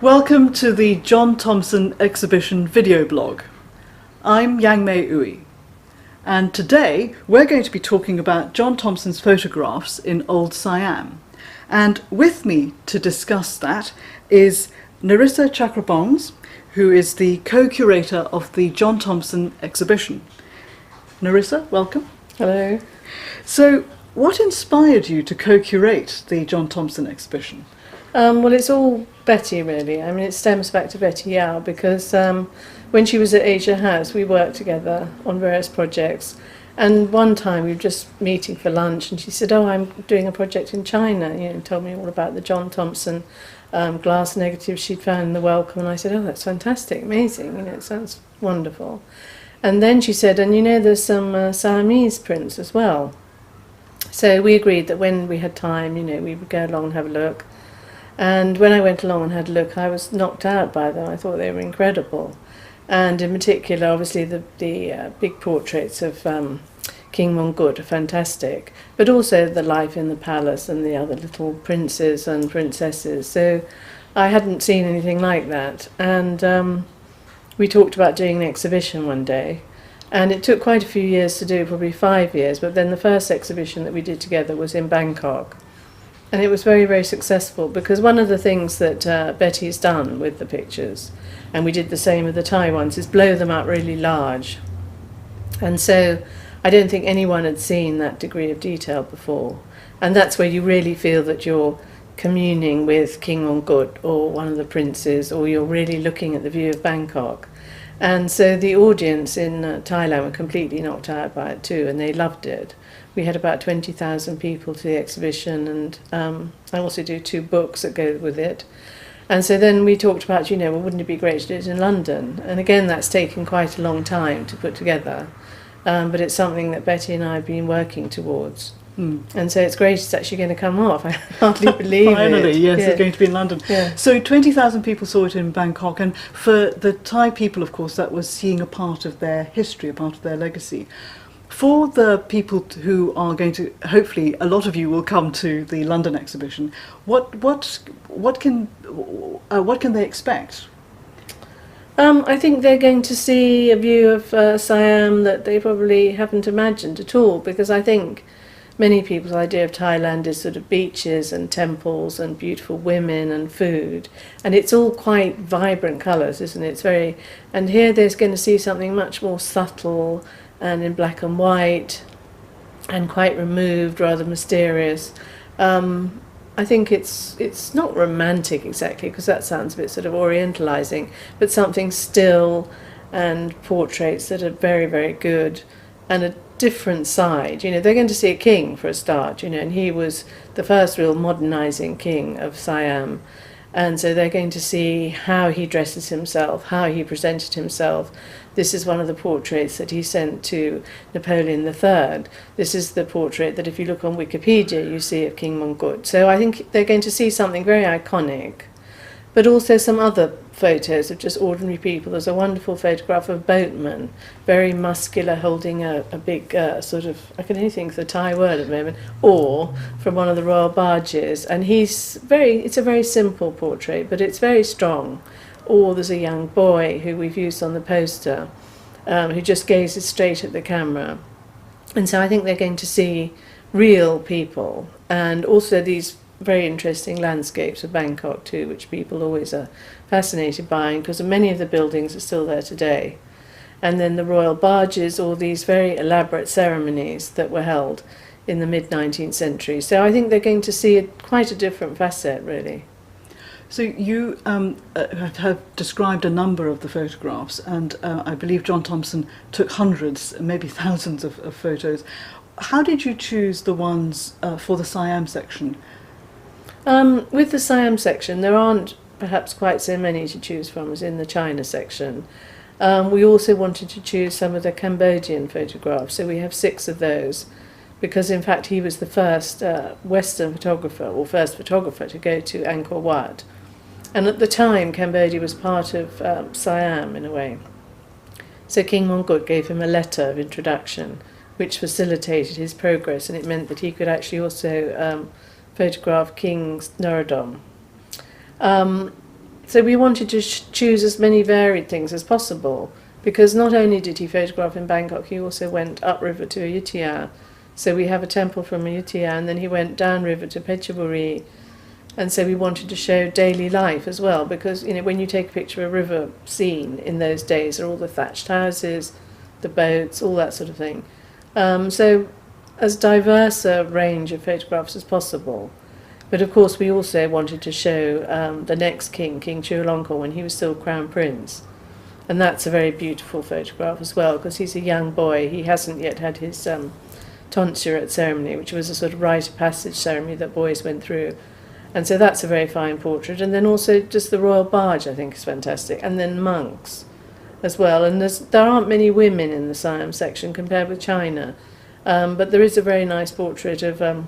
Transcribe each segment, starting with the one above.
Welcome to the John Thomson Exhibition video blog. I'm Yang-May Ooi, and today we're going to be talking about John Thomson's photographs in Old Siam. And with me to discuss that is Narisa Chakrabongse, who is the co-curator of the John Thomson Exhibition. Narisa, welcome. Hello. So, what inspired you to co-curate the John Thomson Exhibition? Well, it's all Betty, really. I mean, it stems back to Betty Yao because when she was at Asia House, we worked together on various projects. And one time we were just meeting for lunch, and she said, "Oh, I'm doing a project in China." Told me all about the John Thomson glass negatives she'd found in the Wellcome. And I said, "Oh, that's fantastic, amazing. It sounds wonderful." And then she said, "And there's some Siamese prints as well." So we agreed that when we had time, we would go along and have a look. And when I went along and had a look, I was knocked out by them. I thought they were incredible. And in particular, obviously, the big portraits of King Mongkut are fantastic, but also the life in the palace and the other little princes and princesses. So I hadn't seen anything like that. And we talked about doing an exhibition one day. And it took quite a few years to do, probably 5 years. But then the first exhibition that we did together was in Bangkok. And it was very, very successful because one of the things that Betty's done with the pictures, and we did the same with the Thai ones, is blow them up really large. And so I don't think anyone had seen that degree of detail before. And that's where you really feel that you're communing with King Mongkut or one of the princes, or you're really looking at the view of Bangkok. And so the audience in Thailand were completely knocked out by it too, and they loved it. We had about 20,000 people to the exhibition, and I also do 2 books that go with it. And so then we talked about, well, wouldn't it be great to do it in London? And again, that's taken quite a long time to put together, but it's something that Betty and I have been working towards. And so it's great it's actually going to come off. I hardly believe it. Finally, yes, it's going to be in London. Yeah. So 20,000 people saw it in Bangkok, and for the Thai people, of course, that was seeing a part of their history, a part of their legacy. For the people who are going to, hopefully, a lot of you will come to the London exhibition. What can they expect? I think they're going to see a view of Siam that they probably haven't imagined at all, because I think many people's idea of Thailand is sort of beaches and temples and beautiful women and food, and it's all quite vibrant colours, isn't it? And here they're going to see something much more subtle and in black and white and quite removed, rather mysterious. I think it's not romantic exactly, because that sounds a bit sort of orientalising, but something still and portraits that are very, very good and a different side. They're going to see a king for a start, and he was the first real modernising king of Siam. And so they're going to see how he dresses himself, how he presented himself. This is one of the portraits that he sent to Napoleon III. This is the portrait that if you look on Wikipedia, you see of King Mongkut. So I think they're going to see something very iconic, but also some other photos of just ordinary people. There's a wonderful photograph of a boatman, very muscular, holding a big sort of, I can only think of the Thai word at the moment, oar, from one of the royal barges. And it's a very simple portrait, but it's very strong. Or there's a young boy who we've used on the poster, who just gazes straight at the camera. And so I think they're going to see real people, and also these very interesting landscapes of Bangkok too, which people always are fascinated by, because many of the buildings are still there today. And then the royal barges, all these very elaborate ceremonies that were held in the mid-19th century. So I think they're going to see quite a different facet, really. So you have described a number of the photographs, and I believe John Thomson took hundreds, maybe thousands of photos. How did you choose the ones for the Siam section? With the Siam section, there aren't perhaps quite so many to choose from as in the China section. We also wanted to choose some of the Cambodian photographs, so we have 6 of those, because in fact he was the first Western photographer, or first photographer, to go to Angkor Wat. And at the time, Cambodia was part of Siam in a way. So King Mongkut gave him a letter of introduction, which facilitated his progress, and it meant that he could actually also photograph King Norodom. So we wanted to choose as many varied things as possible, because not only did he photograph in Bangkok, he also went upriver to Ayutthaya. So we have a temple from Ayutthaya, and then he went downriver to Phetchaburi. And so we wanted to show daily life as well, because when you take a picture of a river scene in those days, there are all the thatched houses, the boats, all that sort of thing. So as diverse a range of photographs as possible. But of course we also wanted to show the next king, King Chulalongkorn, when he was still Crown Prince. And that's a very beautiful photograph as well, because he's a young boy. He hasn't yet had his tonsure ceremony, which was a sort of rite of passage ceremony that boys went through. And so that's a very fine portrait. And then also just the royal barge, I think, is fantastic. And then monks as well. And there aren't many women in the Siam section compared with China. But there is a very nice portrait of a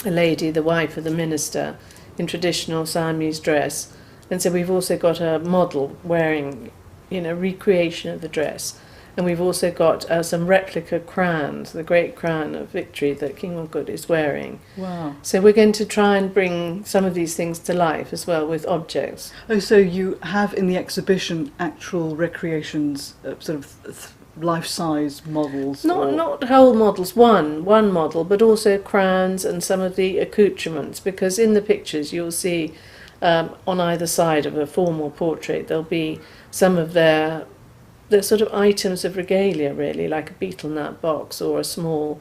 lady, the wife of the minister, in traditional Siamese dress. And so we've also got a model wearing, recreation of the dress. And we've also got some replica crowns, the great crown of victory that King Mongkut is wearing. Wow. So we're going to try and bring some of these things to life as well with objects. Oh, so you have in the exhibition actual recreations, sort of life-size models? Not whole models, one model, but also crowns and some of the accoutrements, because in the pictures you'll see on either side of a formal portrait there'll be some of their sort of items of regalia, really, like a betel nut box or a small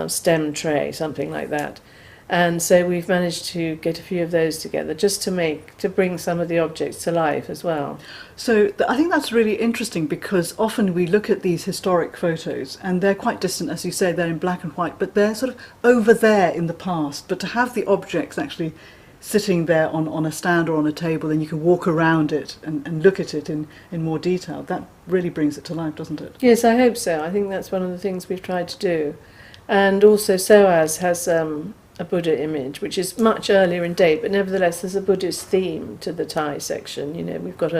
stem tray, something like that. And so we've managed to get a few of those together just to bring some of the objects to life as well. So I think that's really interesting, because often we look at these historic photos and they're quite distant, as you say, they're in black and white, but they're sort of over there in the past. But to have the objects actually sitting there on a stand or on a table, and you can walk around it and look at it in more detail, that really brings it to life, doesn't it? Yes, I hope so. I think that's one of the things we've tried to do. And also SOAS has a Buddha image, which is much earlier in date, but nevertheless there's a Buddhist theme to the Thai section. We've got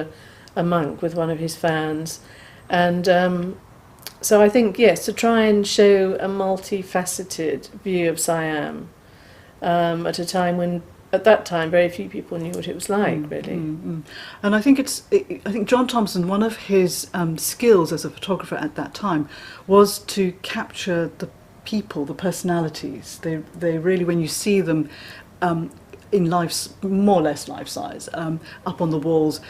a monk with one of his fans. And so I think, yes, to try and show a multifaceted view of Siam at a time when, at that time, very few people knew what it was like, really. And I think John Thomson, one of his skills as a photographer at that time was to capture the people, the personalities. They really, when you see them in more or less life size, up on the walls,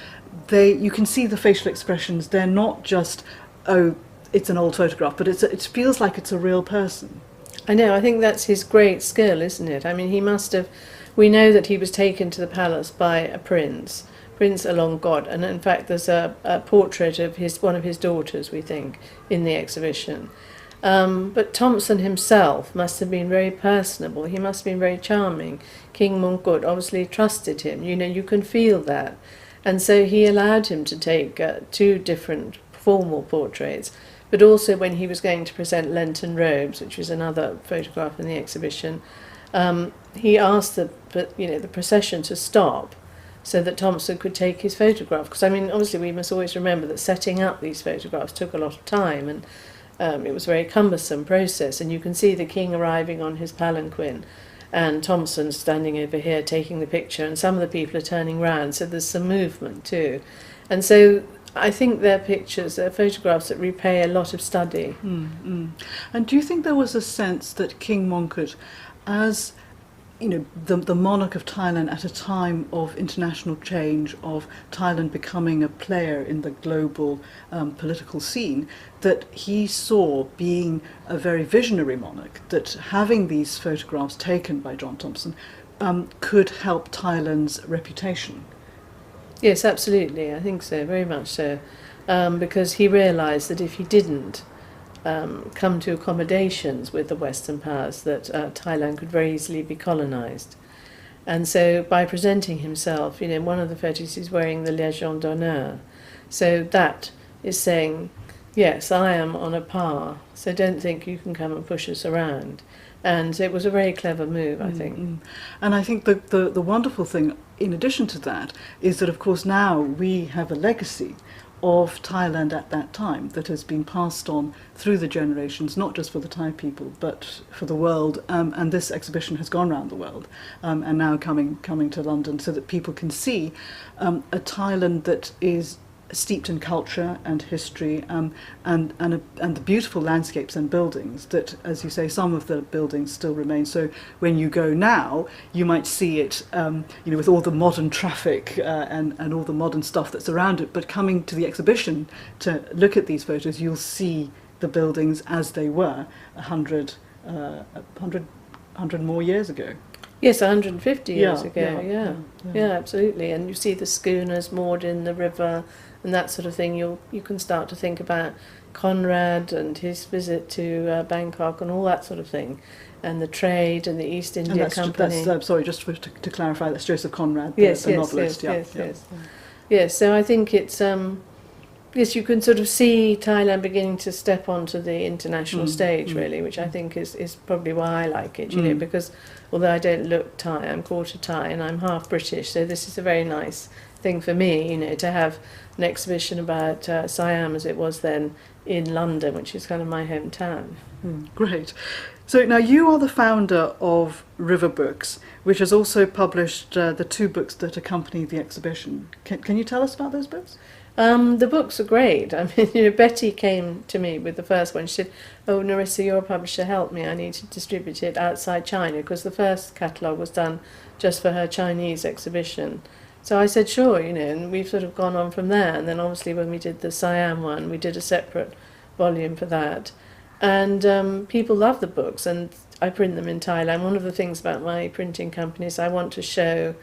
you can see the facial expressions. They're not just, oh, it's an old photograph, but it feels like it's a real person. I know, I think that's his great skill, isn't it? I mean, he must have. We know that he was taken to the palace by a Prince Alongkod, and in fact there's a portrait of one of his daughters, we think, in the exhibition. But Thomson himself must have been very personable. He must have been very charming. King Mongkut obviously trusted him. You can feel that. And so he allowed him to take two different formal portraits, but also when he was going to present Lenten robes, which was another photograph in the exhibition, he asked the procession to stop so that Thomson could take his photograph. Because, I mean, obviously we must always remember that setting up these photographs took a lot of time, and it was a very cumbersome process. And you can see the king arriving on his palanquin and Thomson standing over here taking the picture, and some of the people are turning round, so there's some movement too. And so I think they're photographs that repay a lot of study. And do you think there was a sense that King Mongkut, as the monarch of Thailand at a time of international change, of Thailand becoming a player in the global political scene, that he saw, being a very visionary monarch, that having these photographs taken by John Thomson could help Thailand's reputation? Yes, absolutely. I think so, very much so. Because he realised that if he didn't come to accommodations with the Western powers, that Thailand could very easily be colonised. And so by presenting himself, one of the photos he's wearing the Légion d'honneur. So that is saying, yes, I am on a par, so don't think you can come and push us around. And it was a very clever move, I think. And I think the wonderful thing, in addition to that, is that, of course, now we have a legacy of Thailand at that time that has been passed on through the generations, not just for the Thai people, but for the world. And this exhibition has gone around the world and now coming to London so that people can see a Thailand that is steeped in culture and history and the beautiful landscapes and buildings that, as you say, some of the buildings still remain. So when you go now, you might see it, with all the modern traffic and all the modern stuff that's around it. But coming to the exhibition to look at these photos, you'll see the buildings as they were 100 more years ago. Yes, 150 years ago, yeah, absolutely. And you see the schooners moored in the river and that sort of thing. You can start to think about Conrad and his visit to Bangkok and all that sort of thing, and the trade and the East India Company. Sorry, just to clarify, that's Joseph Conrad, the novelist. Yes, so I think it's... yes, you can sort of see Thailand beginning to step onto the international stage, really, which I think is probably why I like it, you know, because although I don't look Thai, I'm quarter Thai and I'm half British, so this is a very nice thing for me, you know, to have an exhibition about Siam, as it was then, in London, which is kind of my hometown. Great. So now you are the founder of Riverbooks, which has also published the 2 books that accompany the exhibition. Can you tell us about those books? The books are great. I mean, you know, Betty came to me with the first one. She said, "Oh, Narisa, you're a publisher, help me. I need to distribute it outside China," because the first catalogue was done just for her Chinese exhibition. So I said, sure, you know, and we've sort of gone on from there. And then obviously when we did the Siam one, we did a separate volume for that. And people love the books, and I print them in Thailand. One of the things about my printing company is I want to show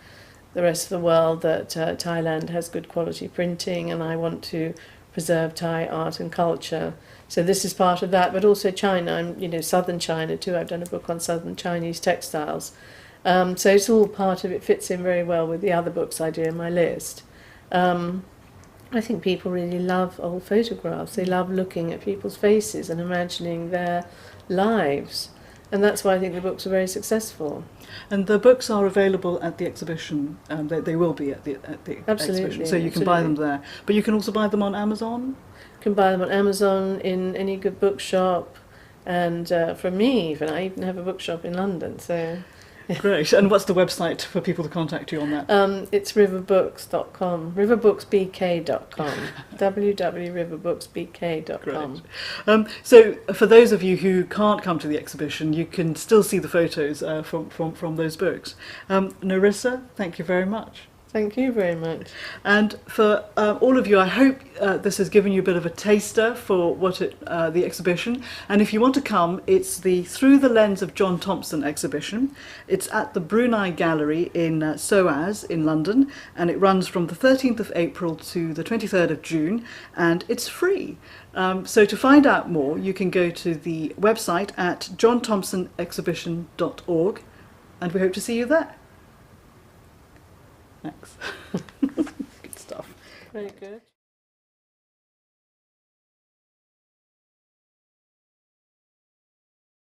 the rest of the world that Thailand has good quality printing, and I want to preserve Thai art and culture. So this is part of that, but also China, southern China too. I've done a book on southern Chinese textiles. So it's all part of it, fits in very well with the other books I do in my list. I think people really love old photographs. They love looking at people's faces and imagining their lives. And that's why I think the books are very successful. And the books are available at the exhibition. They will be at the exhibition, so you can buy them there. But you can also buy them on Amazon? You can buy them on Amazon, in any good bookshop, and from me even. I even have a bookshop in London. So great. And what's the website for people to contact you on that? It's riverbooks.com, riverbooksbk.com, www.riverbooksbk.com. Great. So for those of you who can't come to the exhibition, you can still see the photos from those books. Narisa, thank you very much. Thank you very much. And for all of you, I hope this has given you a bit of a taster for what the exhibition. And if you want to come, it's the Through the Lens of John Thomson Exhibition. It's at the Brunei Gallery in SOAS in London, and it runs from the 13th of April to the 23rd of June, and it's free. So to find out more, you can go to the website at johnthomsonexhibition.org, and we hope to see you there. Thanks. Good stuff. Very good.